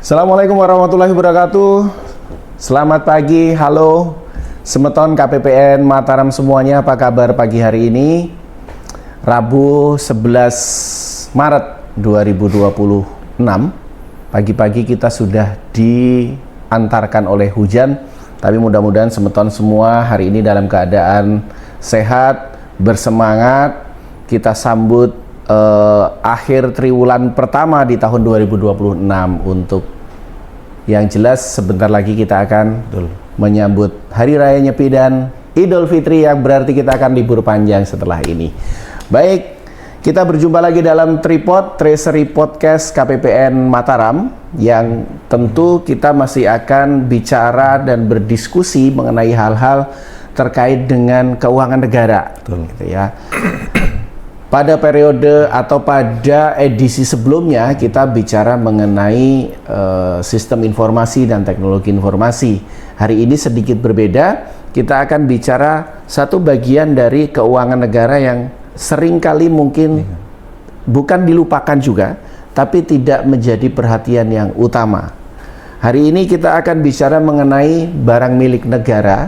Assalamualaikum warahmatullahi wabarakatuh. Selamat pagi, halo Semeton KPPN Mataram semuanya, apa kabar pagi hari ini? Rabu 11 Maret 2026. Pagi-pagi kita sudah diantarkan oleh hujan, tapi mudah-mudahan Semeton semua hari ini dalam keadaan sehat, bersemangat. Kita sambut akhir triwulan pertama di tahun 2026. Untuk yang jelas sebentar lagi kita akan menyambut Hari Raya Nyepi dan Idul Fitri, yang berarti kita akan libur panjang setelah ini. Baik, kita berjumpa lagi dalam Tripod Treasury Podcast KPPN Mataram, yang tentu kita masih akan bicara dan berdiskusi mengenai hal-hal terkait dengan keuangan negara. Gitu ya. Pada periode atau pada edisi sebelumnya kita bicara mengenai sistem informasi dan teknologi informasi. Hari ini sedikit berbeda, kita akan bicara satu bagian dari keuangan negara yang seringkali mungkin bukan dilupakan juga, tapi tidak menjadi perhatian yang utama. Hari ini kita akan bicara mengenai barang milik negara,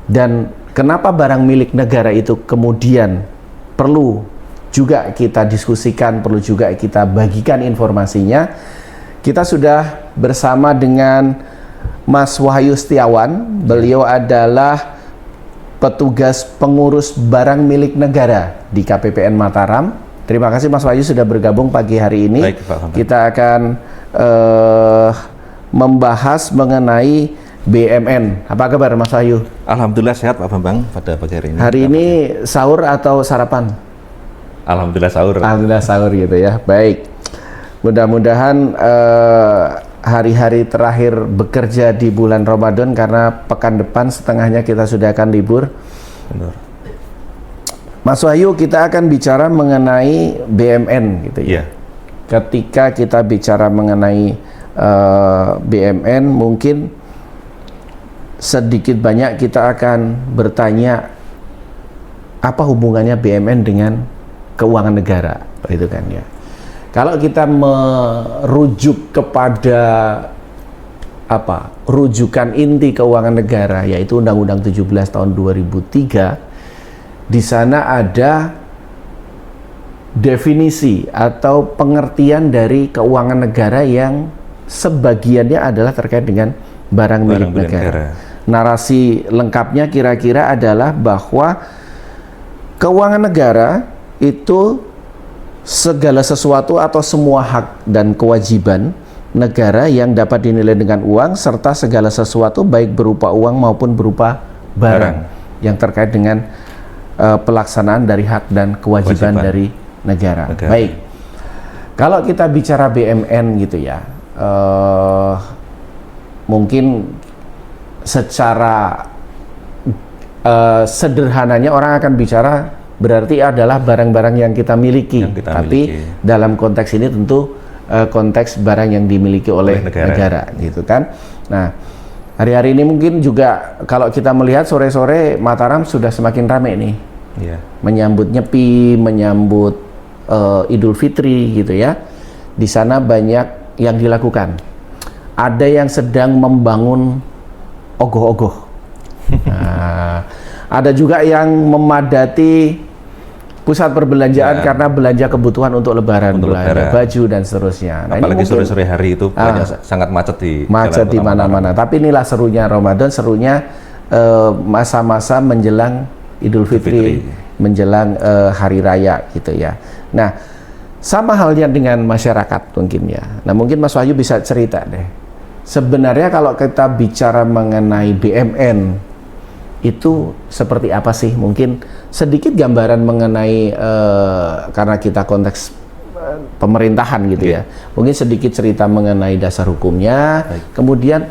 dan kenapa barang milik negara itu kemudian perlu juga kita diskusikan, perlu juga kita bagikan informasinya. Kita sudah bersama dengan Mas Wahyu Setiawan. Beliau adalah petugas pengurus barang milik negara di KPPN Mataram. Terima kasih Mas Wahyu sudah bergabung pagi hari ini. Baik, Pak. Kita akan membahas mengenai BMN. Apa kabar Mas Wahyu? Alhamdulillah sehat Pak Bambang pada pagi hari ini. Hari ini sahur atau sarapan? Alhamdulillah sahur. Alhamdulillah sahur gitu ya. Baik. Mudah-mudahan hari-hari terakhir bekerja di bulan Ramadan, karena pekan depan setengahnya kita sudah akan libur. Benar. Mas Wahyu, kita akan bicara mengenai BMN gitu ya. Ketika kita bicara mengenai BMN, mungkin sedikit banyak kita akan bertanya apa hubungannya BMN dengan keuangan negara, itu kan ya. Kalau kita merujuk kepada rujukan inti keuangan negara, yaitu Undang-Undang 17 tahun 2003, di sana ada definisi atau pengertian dari keuangan negara yang sebagiannya adalah terkait dengan barang milik negara. Narasi lengkapnya kira-kira adalah bahwa keuangan negara itu segala sesuatu atau semua hak dan kewajiban negara yang dapat dinilai dengan uang, serta segala sesuatu baik berupa uang maupun berupa barang yang terkait dengan pelaksanaan dari hak dan kewajiban dari negara. Baik, kalau kita bicara BMN gitu ya, mungkin secara sederhananya orang akan bicara berarti adalah barang-barang yang kita miliki, tapi dalam konteks ini tentu konteks barang yang dimiliki oleh negara gitu kan. Nah, hari-hari ini mungkin juga kalau kita melihat sore-sore Mataram sudah semakin ramai nih, menyambut Nyepi, menyambut Idul Fitri gitu ya. Di sana banyak yang dilakukan. Ada yang sedang membangun ogoh-ogoh. Nah, ada juga yang memadati pusat perbelanjaan karena belanja kebutuhan untuk lebaran, baju dan seterusnya. Nah, apalagi sore-sore hari itu sangat macet di mana-mana. Tapi inilah serunya Ramadan, serunya masa-masa menjelang Idul Fitri, menjelang hari raya gitu ya. Nah, sama halnya dengan masyarakat mungkin ya. Nah, mungkin Mas Wahyu bisa cerita deh. Sebenarnya kalau kita bicara mengenai BMN itu seperti apa sih? Mungkin sedikit gambaran mengenai karena kita konteks pemerintahan gitu ya. Mungkin sedikit cerita mengenai dasar hukumnya. Kemudian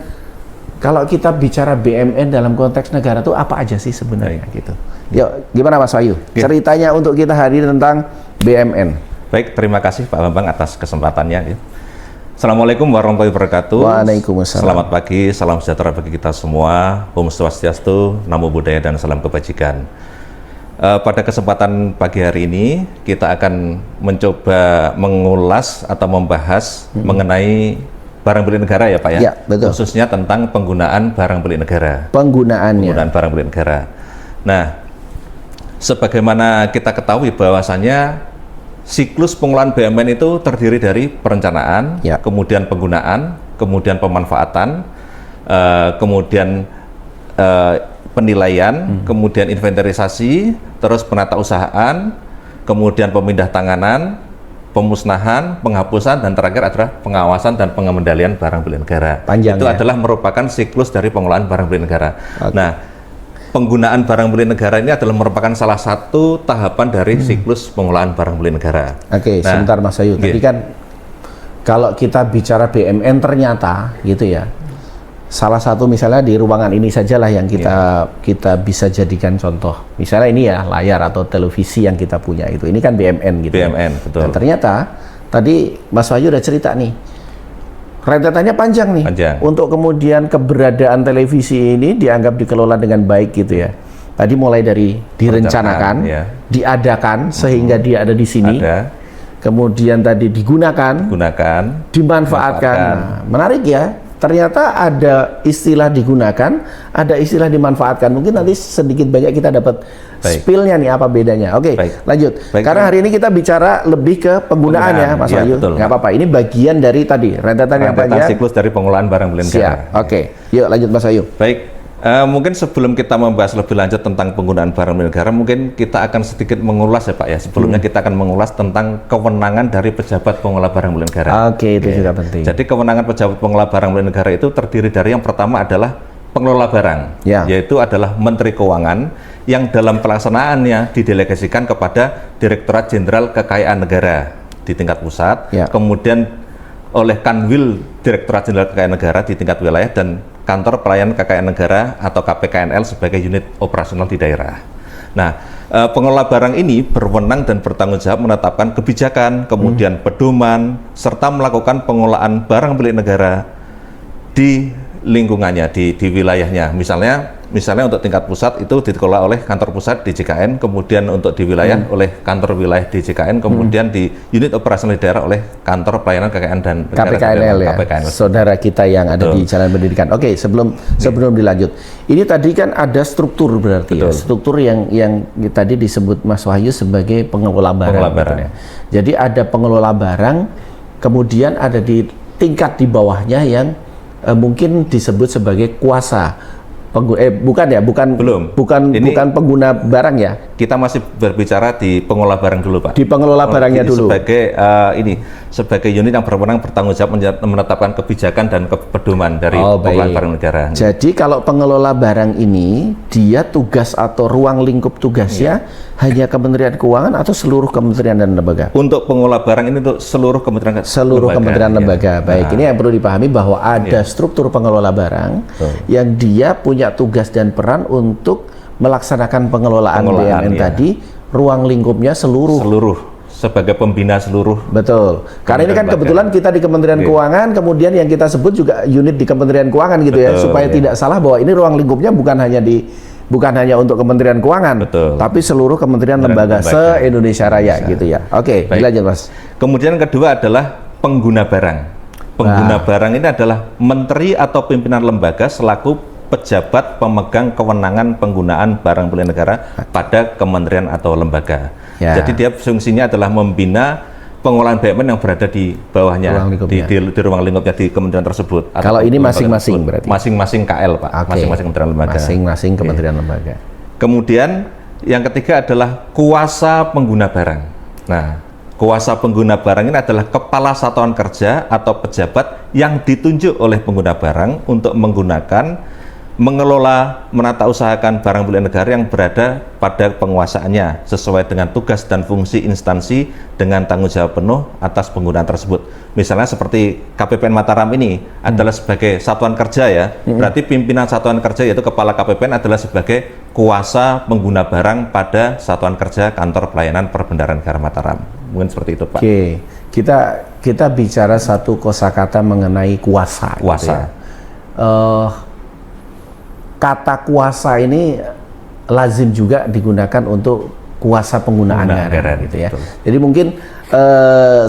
kalau kita bicara BMN dalam konteks negara itu apa aja sih sebenarnya gitu. Yuk, gimana Mas Wahyu? Ceritanya untuk kita hari ini tentang BMN. Baik, terima kasih Pak Bambang atas kesempatannya. Assalamualaikum warahmatullahi wabarakatuh. Waalaikumsalam. Selamat pagi, salam sejahtera bagi kita semua. Om Swastiastu, Namo Buddhaya dan salam kebajikan. Pada kesempatan pagi hari ini kita akan mencoba mengulas atau membahas mengenai barang milik negara ya Pak ya? Ya, betul. Khususnya tentang penggunaan barang milik negara. Penggunaannya. Penggunaan barang milik negara. Nah, sebagaimana kita ketahui bahwasannya siklus pengelolaan BUMN itu terdiri dari perencanaan, Ya. kemudian penggunaan, kemudian pemanfaatan, kemudian penilaian, kemudian inventarisasi, terus penatausahaan, kemudian pemindah tanganan, pemusnahan, penghapusan, dan terakhir adalah pengawasan dan pengendalian barang milik negara. Panjang Itu ya? adalah merupakan siklus dari pengelolaan barang milik negara. Oke. Nah, penggunaan barang milik negara ini adalah merupakan salah satu tahapan dari siklus pengelolaan barang milik negara. Oke, Nah, sebentar Mas Ayu. Tadi iya. kan kalau kita bicara BUMN ternyata gitu ya. Salah satu misalnya di ruangan ini sajalah yang kita bisa jadikan contoh. Misalnya ini ya layar atau televisi yang kita punya itu. Ini kan BUMN gitu. BUMN, betul. Dan ternyata tadi Mas Wahyu udah cerita nih. Rentetannya panjang nih. Panjang. Untuk kemudian keberadaan televisi ini dianggap dikelola dengan baik gitu ya. Tadi mulai dari direncanakan, ya. diadakan sehingga dia ada di sini. Ada, Kemudian tadi digunakan, gunakan, dimanfaatkan. Nah, menarik ya. Ternyata ada istilah digunakan, ada istilah dimanfaatkan. Mungkin nanti sedikit banyak kita dapat Baik. spill-nya nih apa bedanya. Oke, Baik. lanjut. Baik. Karena hari ini kita bicara lebih ke penggunaan ya, Mas Iya, Wahyu. betul. Nggak apa-apa. Ini bagian dari tadi rentetan yang rentetan panjang. siklus dari pengelolaan barang milik negara. Siap. Oke. Yuk lanjut Mas Wahyu. Baik, mungkin sebelum kita membahas lebih lanjut tentang penggunaan barang milik negara, mungkin kita akan sedikit mengulas ya Pak ya. Sebelumnya kita akan mengulas tentang kewenangan dari pejabat pengelola barang milik negara. Oke, itu juga penting. Jadi kewenangan pejabat pengelola barang milik negara itu terdiri dari yang pertama adalah pengelola barang, Ya. yaitu adalah Menteri Keuangan yang dalam pelaksanaannya didelegasikan kepada Direktorat Jenderal Kekayaan Negara di tingkat pusat, Ya. kemudian oleh Kanwil Direktorat Jenderal Kekayaan Negara di tingkat wilayah, dan Kantor Pelayanan Kekayaan Negara atau KPKNL sebagai unit operasional di daerah. Nah, pengelola barang ini berwenang dan bertanggung jawab menetapkan kebijakan, kemudian pedoman, serta melakukan pengelolaan barang milik negara di lingkungannya, di wilayahnya. Misalnya untuk tingkat pusat itu dikelola oleh kantor pusat DJKN, kemudian untuk di wilayah oleh kantor wilayah DJKN, kemudian di unit operasional di daerah oleh kantor pelayanan kekayaan dan KPKNL ya, KPKNL. saudara kita yang ada di jalan pendidikan. Oke, sebelum dilanjut, ini tadi kan ada struktur berarti ya, struktur yang tadi disebut Mas Wahyu sebagai pengelola barang. Pengelola gitu barang. ya. Jadi ada pengelola barang, kemudian ada di tingkat di bawahnya yang mungkin disebut sebagai kuasa. Bukan pengguna barang ya. Kita masih berbicara di pengelola barang dulu, Pak. Di pengelola barangnya dulu. Sebagai unit yang berwenang bertanggung jawab menetapkan kebijakan dan pedoman dari pengelolaan barang negara. Jadi kalau pengelola barang ini dia tugas atau ruang lingkup tugasnya hanya Kementerian Keuangan atau seluruh kementerian dan lembaga? Untuk pengelola barang ini untuk seluruh kementerian Kementerian lembaga. Baik, ini yang perlu dipahami bahwa ada struktur pengelola barang yang dia punya tugas dan peran untuk melaksanakan pengelolaan BUMN tadi, ruang lingkupnya seluruh sebagai pembina seluruh. Betul. Karena ini kan kebetulan kita di Kementerian Keuangan, kemudian yang kita sebut juga unit di Kementerian Keuangan gitu ya, supaya tidak salah bahwa ini ruang lingkupnya bukan hanya untuk Kementerian Keuangan, tapi seluruh kementerian lembaga se-Indonesia Raya gitu ya. Oke, dilanjut Mas. Kemudian kedua adalah pengguna barang. Pengguna barang ini adalah menteri atau pimpinan lembaga selaku pejabat pemegang kewenangan penggunaan barang milik negara pada kementerian atau lembaga. Jadi dia fungsinya adalah membina pengelolaan BUMN yang berada di bawahnya, di ruang lingkupnya di kementerian tersebut. Kalau ini masing-masing berarti? Masing-masing KL, Pak. Masing-masing kementerian lembaga. Masing-masing kementerian lembaga. Kemudian yang ketiga adalah kuasa pengguna barang. Nah, kuasa pengguna barang ini adalah kepala satuan kerja atau pejabat yang ditunjuk oleh pengguna barang untuk menggunakan, mengelola, menata usahakan barang milik negara yang berada pada penguasaannya sesuai dengan tugas dan fungsi instansi dengan tanggung jawab penuh atas penggunaan tersebut. Misalnya seperti KPPN Mataram ini adalah sebagai satuan kerja ya, berarti pimpinan satuan kerja yaitu kepala KPPN adalah sebagai kuasa pengguna barang pada satuan kerja Kantor Pelayanan Perbendaharaan Negara Mataram. Mungkin seperti itu, Pak. Oke, kita bicara satu kosakata mengenai kuasa. Gitu ya. Kata kuasa ini lazim juga digunakan untuk kuasa pengguna anggaran gitu ya. Betul. Jadi mungkin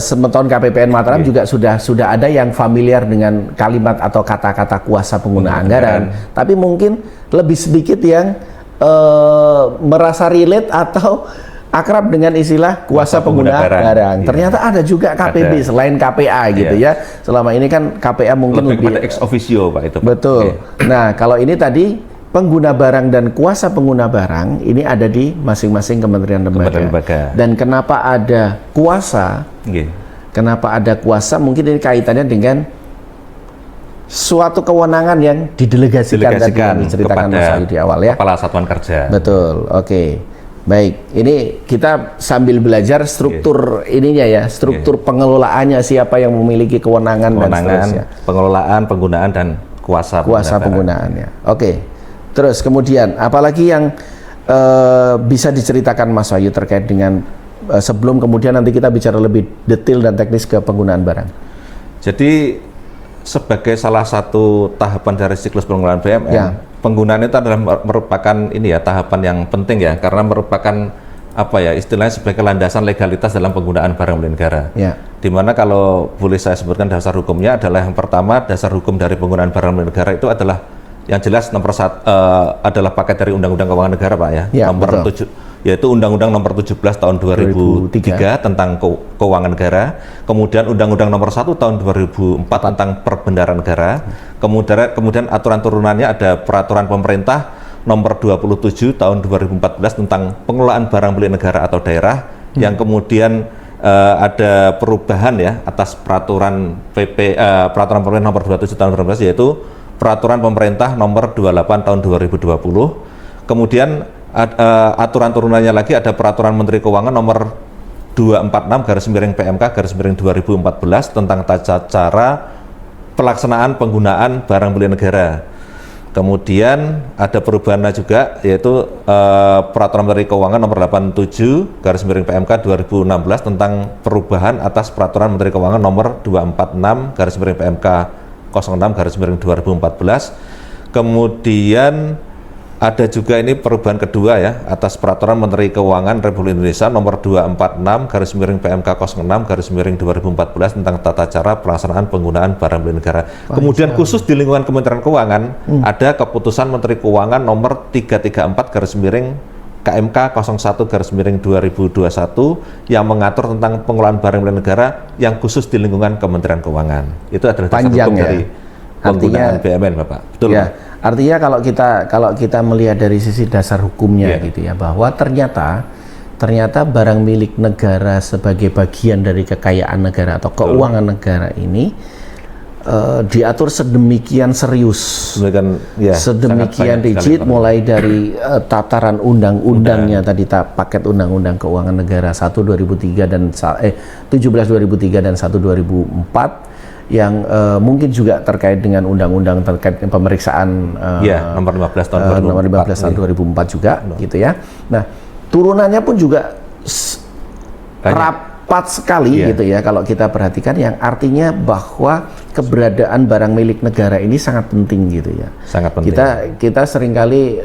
Semeton KPPN Mataram juga sudah ada yang familiar dengan kalimat atau kata-kata kuasa pengguna anggaran, tapi mungkin lebih sedikit yang merasa relate atau akrab dengan istilah kuasa pengguna barang. Ternyata ada juga KPB selain KPA gitu ya. Selama ini kan KPA mungkin lebih pada ex officio Pak itu. Betul. Nah, kalau ini tadi pengguna barang dan kuasa pengguna barang ini ada di masing-masing kementerian lembaga. Dan kenapa ada kuasa? Kenapa ada kuasa? Mungkin ini kaitannya dengan suatu kewenangan yang didelegasikan tadi yang diceritakan Mas Wahyu di awal ya. Kepala Satuan Kerja. Betul. Oke. Baik, ini kita sambil belajar struktur ininya ya, struktur pengelolaannya, siapa yang memiliki kewenangan dan seterusnya. Pengelolaan, penggunaan dan kuasa penggunaannya. Oke. Terus kemudian apalagi yang bisa diceritakan Mas Wahyu terkait dengan sebelum kemudian nanti kita bicara lebih detail dan teknis ke penggunaan barang. Jadi sebagai salah satu tahapan dari siklus pengelolaan BUMN, penggunaan itu adalah merupakan tahapan yang penting ya, karena merupakan istilahnya sebagai landasan legalitas dalam penggunaan barang milik negara. Dimana kalau boleh saya sebutkan dasar hukumnya adalah yang pertama, dasar hukum dari penggunaan barang milik negara itu adalah yang jelas nomor 1 adalah paket dari Undang-Undang Keuangan Negara Pak ya, nomor 7, yaitu Undang-Undang nomor 17 tahun 2003 tentang keuangan negara, kemudian Undang-Undang nomor 1 tahun 2004 tentang perbendaharaan negara, kemudian aturan turunannya ada peraturan pemerintah nomor 27 tahun 2014 tentang pengelolaan barang milik negara atau daerah, yang kemudian ada perubahan ya atas peraturan peraturan pemerintah nomor 27 tahun 2014, yaitu peraturan pemerintah nomor 28 tahun 2020. Kemudian aturan turunannya lagi ada peraturan Menteri Keuangan nomor 246/PMK/2014 tentang tata cara pelaksanaan penggunaan barang milik negara. Kemudian ada perubahannya juga, yaitu peraturan Menteri Keuangan nomor 87/PMK/2016 tentang perubahan atas peraturan Menteri Keuangan nomor 246/PMK/06/2014. Kemudian ada juga ini perubahan kedua ya atas peraturan Menteri Keuangan Republik Indonesia nomor 246/PMK/06/2014 tentang tata cara pelaksanaan penggunaan barang milik negara. Kemudian khusus di lingkungan Kementerian Keuangan ada keputusan Menteri Keuangan nomor 334/KMK/01/2021 yang mengatur tentang pengelolaan barang milik negara yang khusus di lingkungan Kementerian Keuangan. Itu adalah dasar hukum dari penggunaan BUMN, Bapak. Betul. Ya. Artinya kalau kita melihat dari sisi dasar hukumnya gitu ya, bahwa ternyata barang milik negara sebagai bagian dari kekayaan negara atau keuangan negara ini diatur sedemikian serius, sedemikian rigid, mulai dari tataran undang-undangnya tadi, paket undang-undang keuangan negara 1 2003 dan 17 2003 dan 1 2004 yang mungkin juga terkait dengan undang-undang terkait pemeriksaan nomor 15 tahun 2004, nomor 15 tahun 2004 juga gitu ya. Nah, turunannya pun juga rapat sekali gitu ya kalau kita perhatikan, yang artinya bahwa keberadaan barang milik negara ini sangat penting gitu ya. Sangat penting. Kita seringkali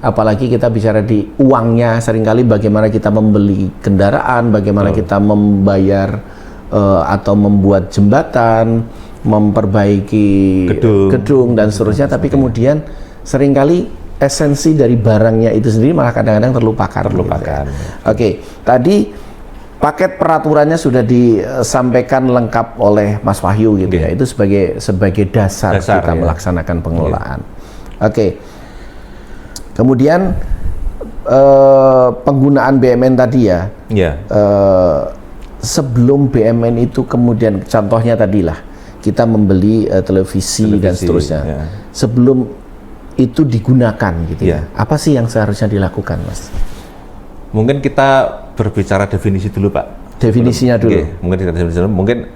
apalagi kita bicara di uangnya, seringkali bagaimana kita membeli kendaraan, bagaimana kita membayar atau membuat jembatan, memperbaiki gedung dan seterusnya, tapi kemudian seringkali esensi dari barangnya itu sendiri malah kadang-kadang terlupakan. Gitu ya. Oke, tadi paket peraturannya sudah disampaikan lengkap oleh Mas Wahyu gitu ya. Itu sebagai dasar kita melaksanakan pengelolaan. Oke. Kemudian penggunaan BUMN tadi ya. Sebelum BUMN itu kemudian contohnya tadilah kita membeli televisi dan seterusnya. Sebelum itu digunakan gitu ya. Apa sih yang seharusnya dilakukan, Mas? Mungkin kita berbicara definisi dulu, Pak. Definisinya dulu. Mungkin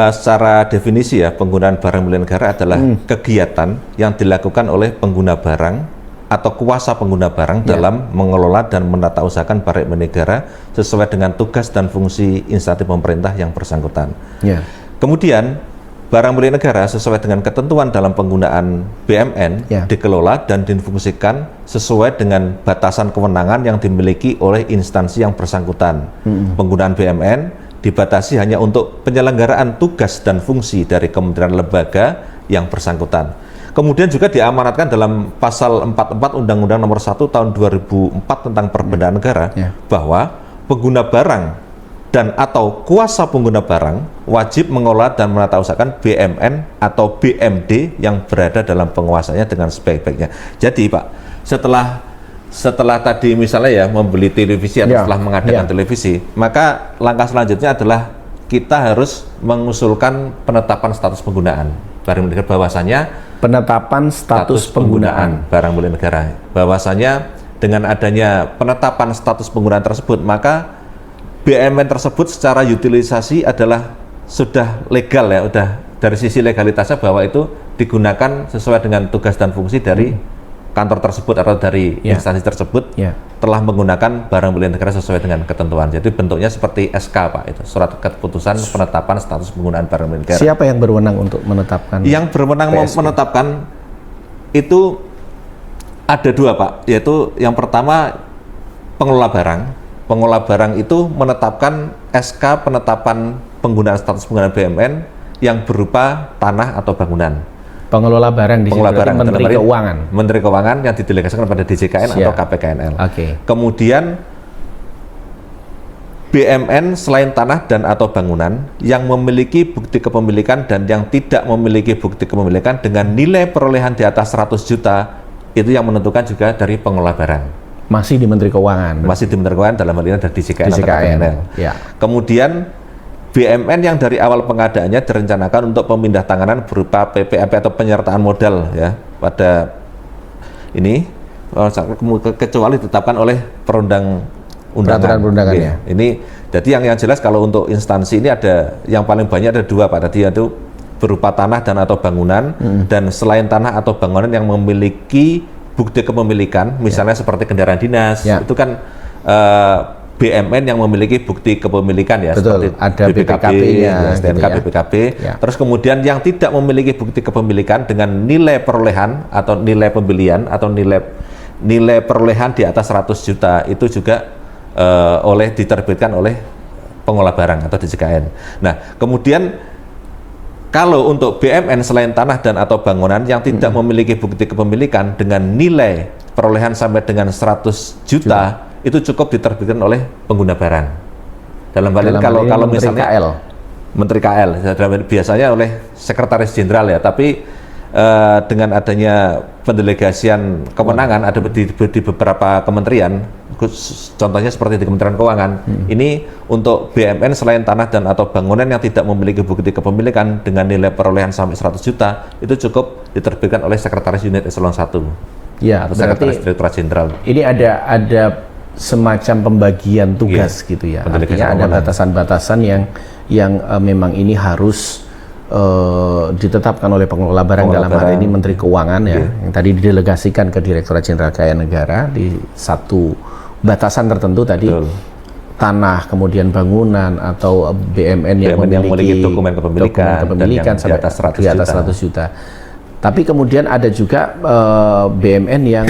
secara definisi ya, penggunaan barang milik negara adalah kegiatan yang dilakukan oleh pengguna barang atau kuasa pengguna barang dalam mengelola dan menata usahakan barang milik negara sesuai dengan tugas dan fungsi instansi pemerintah yang bersangkutan. Kemudian barang milik negara sesuai dengan ketentuan dalam penggunaan BMN Ya. dikelola dan difungsikan sesuai dengan batasan kewenangan yang dimiliki oleh instansi yang bersangkutan. Penggunaan BMN dibatasi hanya untuk penyelenggaraan tugas dan fungsi dari kementerian lembaga yang bersangkutan. Kemudian juga diamanatkan dalam pasal 44 Undang-Undang Nomor 1 Tahun 2004 tentang Perbendaan Negara bahwa pengguna barang dan atau kuasa pengguna barang wajib mengelola dan menatausahakan BMN atau BMD yang berada dalam penguasanya dengan sebaik-baiknya. Jadi Pak, setelah tadi misalnya ya membeli televisi atau setelah mengadakan televisi, maka langkah selanjutnya adalah kita harus mengusulkan penetapan status penggunaan barang milik negara, bahwasanya Penetapan status penggunaan barang milik negara, bahwasanya dengan adanya penetapan status penggunaan tersebut, maka BMN tersebut secara utilisasi adalah sudah legal ya, udah dari sisi legalitasnya bahwa itu digunakan sesuai dengan tugas dan fungsi dari kantor tersebut atau dari instansi tersebut telah menggunakan barang milik negara sesuai dengan ketentuan. Jadi bentuknya seperti SK Pak, itu surat keputusan penetapan status penggunaan barang milik negara. Siapa yang berwenang untuk menetapkan? Yang berwenang menetapkan itu ada dua Pak, yaitu yang pertama pengelola barang. Pengelola barang itu menetapkan SK penetapan penggunaan status penggunaan BMN yang berupa tanah atau bangunan. Pengelola barang di sini berarti Menteri Keuangan. Menteri Keuangan yang didelegasikan kepada DJKN atau KPKNL. Kemudian BMN selain tanah dan atau bangunan yang memiliki bukti kepemilikan dan yang tidak memiliki bukti kepemilikan dengan nilai perolehan di atas 100 juta, itu yang menentukan juga dari pengelola barang. Masih di Menteri Keuangan. Masih di Menteri Keuangan, dalam hal ini ada DJKN atau KPKNL. Kemudian BMN yang dari awal pengadaannya direncanakan untuk pemindah tanganan berupa PPAP atau penyertaan modal ya pada ini kecuali ditetapkan oleh peraturan perundang-undangannya. Ini jadi yang jelas kalau untuk instansi ini ada yang paling banyak ada dua Pak, tadi itu berupa tanah dan atau bangunan dan selain tanah atau bangunan yang memiliki bukti kepemilikan, misalnya seperti kendaraan dinas, itu kan BMN yang memiliki bukti kepemilikan ya, seperti ada BPKB-nya, STNK, gitu BPKB. Terus kemudian yang tidak memiliki bukti kepemilikan dengan nilai perolehan atau nilai pembelian atau nilai perolehan di atas 100 juta itu juga diterbitkan oleh pengelola barang atau DJKN. Nah, kemudian kalau untuk BMN selain tanah dan atau bangunan yang tidak memiliki bukti kepemilikan dengan nilai perolehan sampai dengan 100 juta, itu cukup diterbitkan oleh pengguna barang. Dalam hal ini kalau misalnya Menteri KL biasanya oleh Sekretaris Jenderal ya, tapi dengan adanya pendelegasian kewenangan ada di beberapa kementerian, contohnya seperti di Kementerian Keuangan, ini untuk BMN selain tanah dan atau bangunan yang tidak memiliki bukti kepemilikan dengan nilai perolehan sampai 100 juta, itu cukup diterbitkan oleh Sekretaris Unit Eselon 1 atau Sekretaris Direktorat Jenderal. Ini ada semacam pembagian tugas gitu ya. Artinya ada batasan-batasan yang memang ini harus ditetapkan oleh pengelola barang dalam hal ini Menteri Keuangan yang tadi didelegasikan ke Direktorat Jenderal Kekayaan Negara di satu batasan tertentu tadi. Tanah, kemudian bangunan atau BMN yang memiliki dokumen kepemilikan sampai di atas 100 juta. Tapi kemudian ada juga BMN yang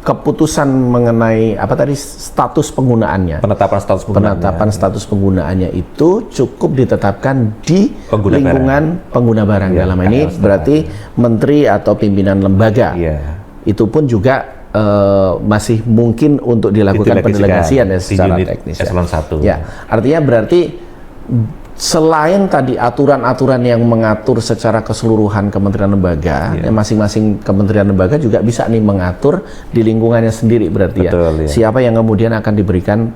keputusan mengenai status penggunaannya, penetapan status penggunaannya itu cukup ditetapkan di lingkungan pengguna barang. Dalam ini berarti menteri atau pimpinan lembaga. Itu pun juga masih mungkin untuk dilakukan pendelegasian secara teknis. Artinya berarti selain tadi aturan-aturan yang mengatur secara keseluruhan kementerian lembaga, masing-masing kementerian lembaga juga bisa nih mengatur di lingkungannya sendiri berarti. Siapa yang kemudian akan diberikan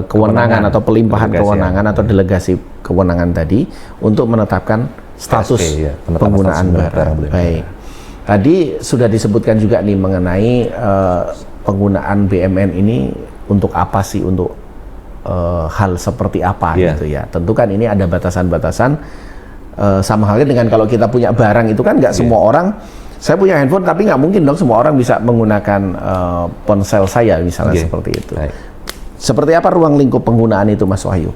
kewenangan atau pelimpahan kewenangan atau delegasi kewenangan tadi untuk menetapkan status penggunaan barang. Baik. Tadi sudah disebutkan juga nih mengenai penggunaan BMN ini untuk apa sih, untuk hal seperti apa gitu ya. Tentu kan ini ada batasan-batasan, sama halnya dengan kalau kita punya barang itu kan nggak semua orang, saya punya handphone tapi nggak mungkin dong semua orang bisa menggunakan ponsel saya misalnya seperti itu. Seperti apa ruang lingkup penggunaan itu Mas Wahyu?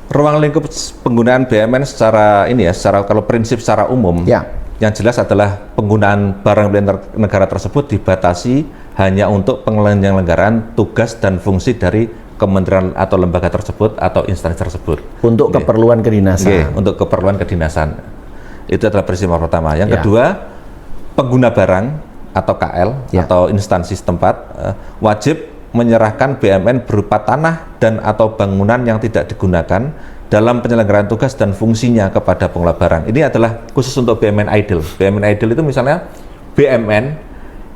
Ruang lingkup penggunaan BUMN secara ini ya, secara kalau prinsip secara umum, Ya. yang jelas adalah penggunaan barang milik negara tersebut dibatasi hanya untuk penyelenggaraan tugas dan fungsi dari kementerian atau lembaga tersebut atau instansi tersebut. Untuk keperluan kedinasan. Untuk keperluan kedinasan. Itu adalah prinsip pertama. Yang Ya. kedua, pengguna barang atau KL Ya. atau instansi setempat wajib menyerahkan BUMN berupa tanah dan atau bangunan yang tidak digunakan dalam penyelenggaraan tugas dan fungsinya kepada pengelola barang. Ini adalah khusus untuk BUMN idle. BUMN idle itu misalnya BUMN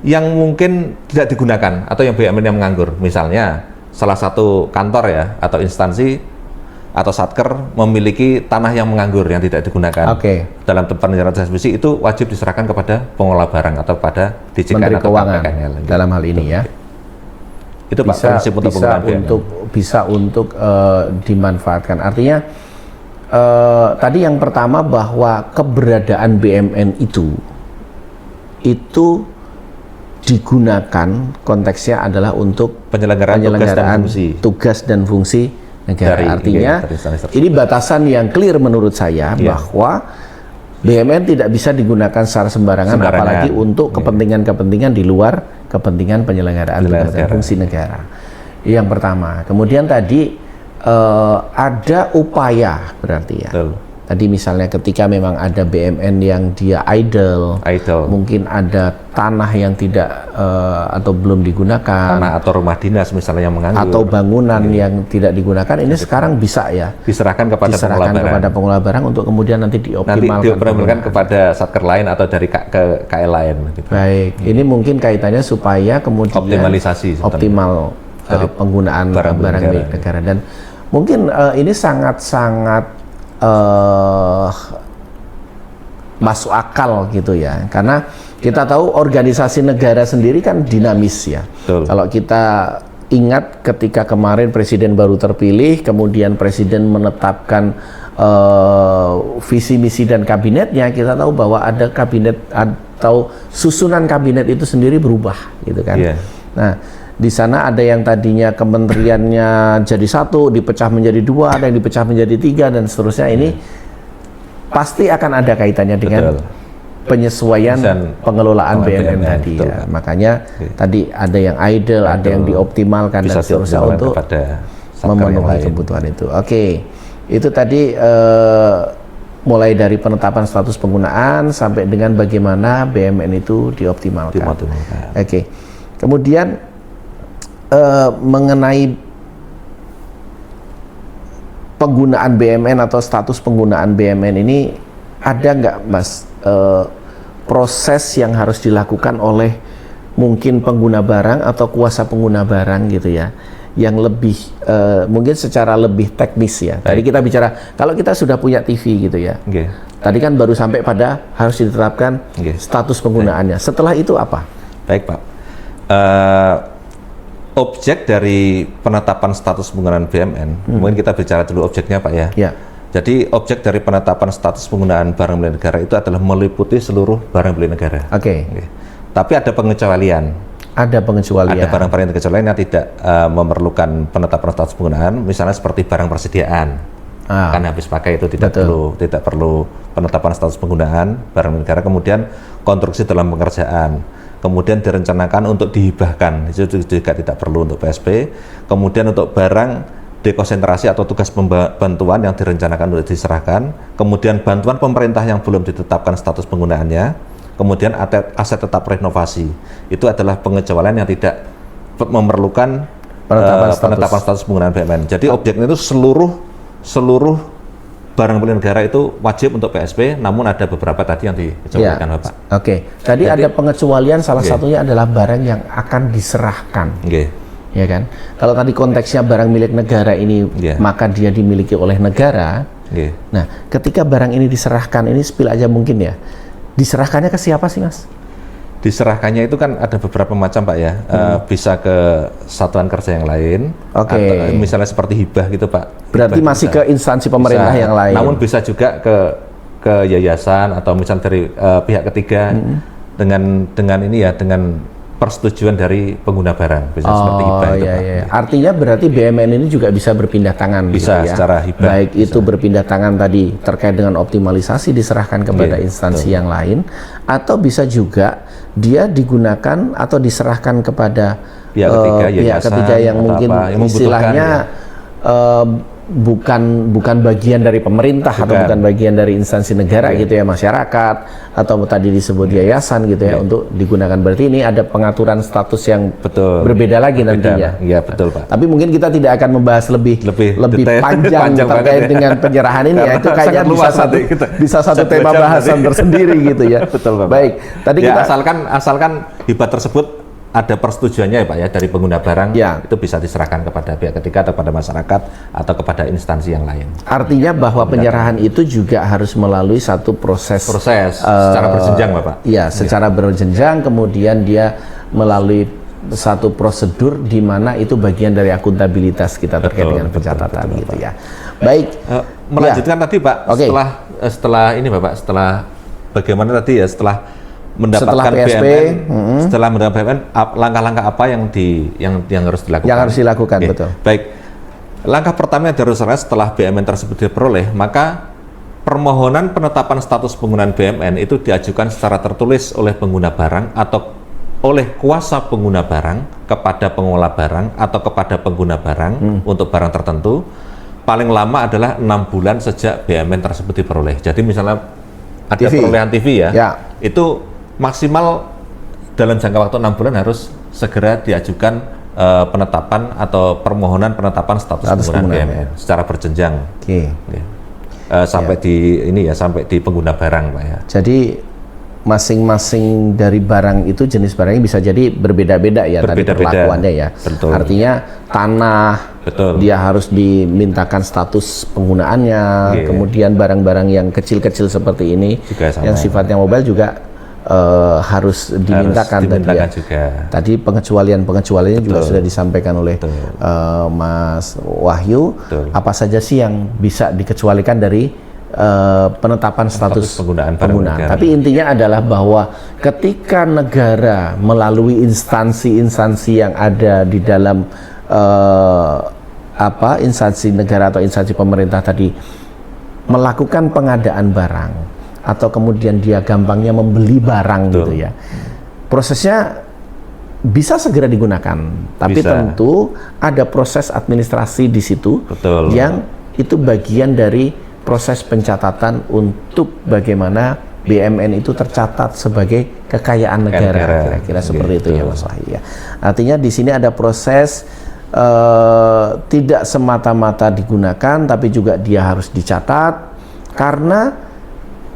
yang mungkin tidak digunakan atau yang BUMN yang menganggur. Misalnya salah satu kantor ya atau instansi atau satker memiliki tanah yang menganggur yang tidak digunakan. Oke. Dalam tempat penyelenggaraan distribusi itu wajib diserahkan kepada pengelola barang atau pada DJKN Menteri atau Keuangan KPKNL. dalam hal ini ya. Itu Pak, prinsip untuk penggunaan BUMN. bisa untuk dimanfaatkan. Artinya tadi yang pertama bahwa keberadaan BUMN itu digunakan konteksnya adalah untuk penyelenggaraan tugas dan fungsi negara. Artinya dari ini batasan yang clear menurut saya bahwa BUMN tidak bisa digunakan secara sembarangan. Apalagi untuk kepentingan-kepentingan di luar kepentingan penyelenggaraan tugas dan fungsi negara. Yang pertama. Kemudian tadi ada upaya berarti ya. Betul. Tadi misalnya ketika memang ada BUMN yang dia idle, mungkin ada tanah yang tidak atau belum digunakan, tanah atau rumah dinas misalnya yang menganggur, atau bangunan yang tidak digunakan, ini sekarang bisa ya diserahkan kepada pengelola barang untuk kemudian nanti dioptimalkan kepada satker lain atau dari KL lain. Gitu. Baik, ini mungkin kaitannya supaya kemudian optimal penggunaan barang milik negara, dan mungkin ini sangat-sangat masuk akal gitu ya, karena kita tahu organisasi negara sendiri kan dinamis ya. Betul. Kalau kita ingat ketika kemarin presiden baru terpilih, kemudian presiden menetapkan visi misi dan kabinetnya, kita tahu bahwa ada kabinet atau susunan kabinet itu sendiri berubah gitu kan. Nah, di sana ada yang tadinya kementeriannya jadi satu, dipecah menjadi dua, ada yang dipecah menjadi tiga, dan seterusnya. Ini pasti akan ada kaitannya dengan penyesuaian pengelolaan BUMN tadi ya. Makanya tadi ada yang idle, ada yang dioptimalkan dan seterusnya untuk memenuhi kebutuhan itu. Oke, itu tadi mulai dari penetapan status penggunaan sampai dengan bagaimana BUMN itu dioptimalkan. Oke, kemudian mengenai penggunaan BUMN atau status penggunaan BUMN ini, ada nggak Mas proses yang harus dilakukan oleh mungkin pengguna barang atau kuasa pengguna barang gitu ya, yang lebih mungkin secara lebih teknis ya. Tadi kita bicara kalau kita sudah punya TV gitu ya. Tadi kan baru sampai pada harus ditetapkan status penggunaannya. Setelah itu apa? Baik Pak. Objek dari penetapan status penggunaan BUMN, mungkin kita bicara dulu objeknya Pak ya. Jadi objek dari penetapan status penggunaan barang milik negara itu adalah meliputi seluruh barang milik negara. Tapi ada pengecualian. Ada barang-barang terkecualian yang tidak memerlukan penetapan status penggunaan, misalnya seperti barang persediaan. Kan habis pakai itu tidak perlu penetapan status penggunaan barang milik negara. Kemudian konstruksi dalam pengerjaan. Kemudian direncanakan untuk dihibahkan, itu juga tidak perlu untuk PSP. Kemudian untuk barang dekonsentrasi atau tugas bantuan yang direncanakan untuk diserahkan. Kemudian bantuan pemerintah yang belum ditetapkan status penggunaannya. Kemudian aset tetap renovasi. Itu adalah pengecualian yang tidak memerlukan penetapan status penggunaan BUMN. Jadi objeknya itu seluruh barang milik negara itu wajib untuk PSP, namun ada beberapa tadi yang dikecualikan Bapak. Tadi ada pengecualian, salah satunya adalah barang yang akan diserahkan. Ya kan? Kalau tadi konteksnya barang milik negara ini, maka dia dimiliki oleh negara. Nah, ketika barang ini diserahkan, ini spill aja mungkin ya. Diserahkannya ke siapa sih Mas? Diserahkannya itu kan ada beberapa macam Pak ya, bisa ke satuan kerja yang lain, atau misalnya seperti hibah gitu Pak. Berarti masih ke instansi pemerintah yang lain. Namun bisa juga ke yayasan atau misalnya dari pihak ketiga dengan ini ya, dengan persetujuan dari pengguna barang, bisa seperti hibah itu, iya, Pak. iya. Artinya berarti BUMN ini juga bisa berpindah tangan Bisa gitu ya. secara hibah. Baik itu berpindah tangan tadi terkait dengan optimalisasi diserahkan kepada Iya, instansi yang lain, atau bisa juga dia digunakan atau diserahkan kepada Pihak ketiga, pihak yayasan, ketiga yang atau mungkin apa, yang membutuhkan, istilahnya bukan bagian dari pemerintah atau bukan bagian dari instansi negara gitu ya, masyarakat atau tadi disebut yayasan gitu ya, untuk digunakan. Berarti ini ada pengaturan status yang Betul. berbeda lagi nantinya. Iya, betul, Pak. Tapi mungkin kita tidak akan membahas lebih detail. panjang, Panjang terkait banget ya. dengan penyerahan ini ya. Karena Itu kayaknya sangat luas nanti kita. bisa satu tema Jam bahasan nanti. tersendiri gitu ya. Betul, Pak. Baik, tadi Ya, kita asalkan hibah tersebut ada persetujuannya ya Pak ya dari pengguna barang, Ya. itu bisa diserahkan kepada pihak ketiga atau kepada masyarakat atau kepada instansi yang lain. artinya bahwa penyerahan itu juga harus melalui satu proses Secara berjenjang Bapak. Iya, secara berjenjang, kemudian dia melalui satu prosedur di mana itu bagian dari akuntabilitas kita terkait Betul, dengan betul, pencatatan betul, gitu ya. Baik, Melanjutkan tadi Pak, Oke. setelah ini Bapak, setelah bagaimana tadi ya, setelah mendapatkan Setelah PSP, BUMN, setelah mendapatkan BUMN, langkah-langkah apa yang harus dilakukan? yang harus dilakukan, Oke, betul. Baik, langkah pertama yang harus dilakukan setelah BUMN tersebut diperoleh, maka permohonan penetapan status penggunaan BUMN itu diajukan secara tertulis oleh pengguna barang atau oleh kuasa pengguna barang kepada pengelola barang atau kepada pengguna barang untuk barang tertentu. Paling lama adalah 6 bulan sejak BUMN tersebut diperoleh. Jadi misalnya ada TV. perolehan TV Ya. itu maksimal dalam jangka waktu 6 bulan harus segera diajukan penetapan atau permohonan penetapan status penggunaan BUMN secara berjenjang. Oke. Ya. Sampai sampai di pengguna barang Pak ya. Jadi masing-masing dari barang itu, jenis barangnya bisa jadi berbeda-beda ya, tadi Berbeda-beda. perlakuannya ya. Betul. Artinya tanah, Betul. dia harus dimintakan status penggunaannya. Iya. Kemudian barang-barang yang kecil-kecil seperti ini, Juga sama. yang sifatnya mobile juga harus dimintakan, dimintakan tadi ya. juga. Tadi pengecualiannya juga sudah disampaikan oleh Mas Wahyu. Betul. Apa saja sih yang bisa dikecualikan dari penetapan status penggunaan barang negara. Tapi intinya adalah bahwa ketika negara melalui instansi-instansi yang ada di dalam instansi negara atau instansi pemerintah tadi melakukan pengadaan barang, atau kemudian dia gampangnya membeli barang gitu ya, prosesnya bisa segera digunakan, tapi Bisa. tentu ada proses administrasi di situ. Betul. Yang itu bagian dari proses pencatatan untuk bagaimana BUMN itu tercatat sebagai kekayaan negara, kira-kira seperti itu ya Mas Wahyu ya. Artinya di sini ada proses tidak semata-mata digunakan, tapi juga dia harus dicatat, karena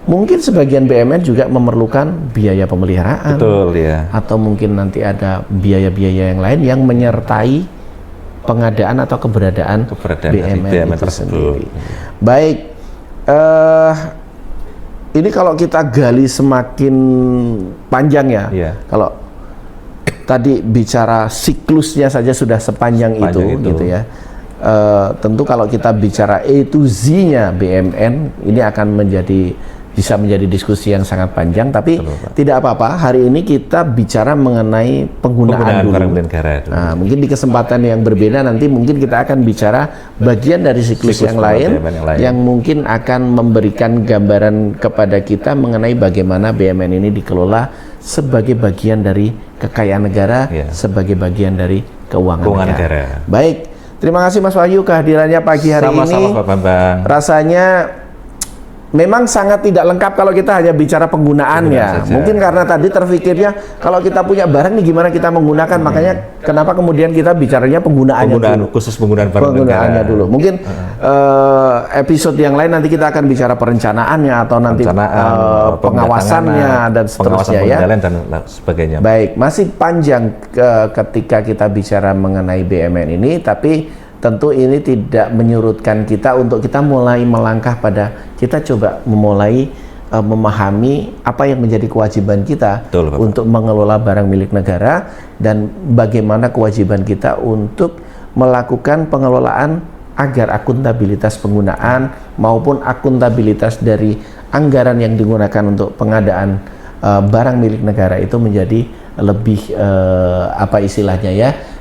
mungkin sebagian BUMN juga memerlukan biaya pemeliharaan. Betul ya. Atau mungkin nanti ada biaya-biaya yang lain yang menyertai pengadaan atau keberadaan BUMN itu tersebut. sendiri. Baik, ini kalau kita gali semakin panjang ya. Iya. Kalau tadi bicara siklusnya saja sudah sepanjang itu gitu ya. Tentu kalau kita bicara A to Z-nya BUMN, ini akan bisa menjadi diskusi yang sangat panjang, tapi tidak apa-apa. Hari ini kita bicara mengenai penggunaan dulu. barang negara dulu. Nah, mungkin di kesempatan yang berbeda nanti mungkin kita akan bicara bagian dari siklus yang lain, yang mungkin akan memberikan gambaran kepada kita mengenai bagaimana BUMN ini dikelola sebagai bagian dari kekayaan negara, sebagai bagian dari keuangan negara. Baik, terima kasih Mas Wahyu kehadirannya pagi hari ini. Sama-sama Pak Bambang. Rasanya memang sangat tidak lengkap kalau kita hanya bicara penggunaannya. Mungkin karena tadi terfikirnya kalau kita punya barang nih gimana kita menggunakan, makanya kenapa kemudian kita bicaranya penggunaannya dulu. Khusus penggunaan barang Penggunaannya negara. dulu. Mungkin episode yang lain nanti kita akan bicara perencanaannya atau nanti pengawasannya dan seterusnya ya. Dan sebagainya. Baik, masih panjang ketika kita bicara mengenai BUMN ini, tapi tentu ini tidak menyurutkan kita untuk kita mulai melangkah pada kita coba memulai memahami apa yang menjadi kewajiban kita untuk mengelola barang milik negara, dan bagaimana kewajiban kita untuk melakukan pengelolaan agar akuntabilitas penggunaan maupun akuntabilitas dari anggaran yang digunakan untuk pengadaan barang milik negara itu menjadi lebih apa istilahnya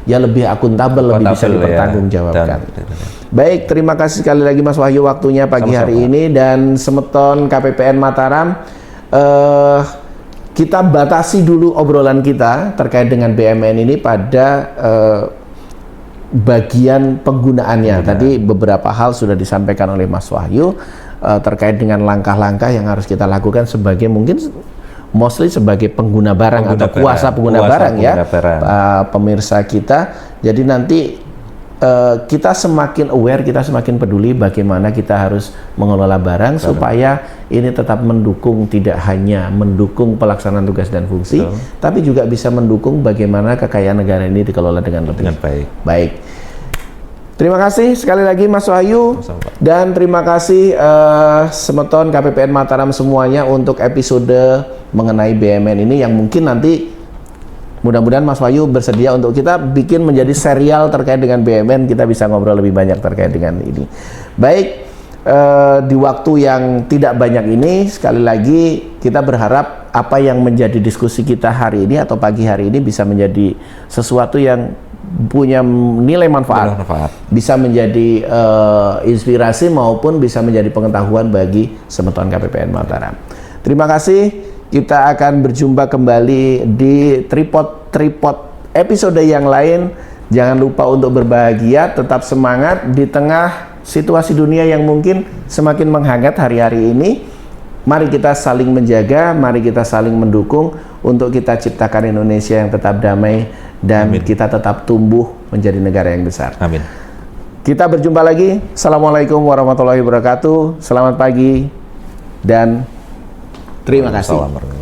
ya lebih akuntabel, lebih bisa dipertanggungjawabkan. Baik, terima kasih sekali lagi Mas Wahyu waktunya pagi hari ini, dan Semeton KPPN Mataram, kita batasi dulu obrolan kita terkait dengan BMN ini pada bagian penggunaannya. Tadi beberapa hal sudah disampaikan oleh Mas Wahyu terkait dengan langkah-langkah yang harus kita lakukan sebagai mungkin mostly sebagai pengguna barang atau kuasa pengguna barang ya, pemirsa kita. Jadi nanti kita semakin aware, kita semakin peduli bagaimana kita harus mengelola barang supaya ini tetap mendukung, tidak hanya mendukung pelaksanaan tugas dan fungsi, tapi juga bisa mendukung bagaimana kekayaan negara ini dikelola dengan lebih baik. Terima kasih sekali lagi Mas Wahyu, dan terima kasih Semeton KPPN Mataram semuanya untuk episode mengenai BMN ini, yang mungkin nanti mudah-mudahan Mas Wahyu bersedia untuk kita bikin menjadi serial terkait dengan BMN, kita bisa ngobrol lebih banyak terkait dengan ini. Baik, di waktu yang tidak banyak ini, sekali lagi kita berharap apa yang menjadi diskusi kita hari ini atau pagi hari ini bisa menjadi sesuatu yang punya nilai manfaat, bisa menjadi inspirasi maupun bisa menjadi pengetahuan bagi Semeton KPPN Mataram. Terima kasih, kita akan berjumpa kembali di tripod episode yang lain. Jangan lupa untuk berbahagia, tetap semangat di tengah situasi dunia yang mungkin semakin menghangat hari-hari ini. Mari kita saling menjaga, mari kita saling mendukung untuk kita ciptakan Indonesia yang tetap damai dan kita tetap tumbuh menjadi negara yang besar. Amin. Kita berjumpa lagi. Assalamualaikum warahmatullahi wabarakatuh. Selamat pagi dan terima kasih.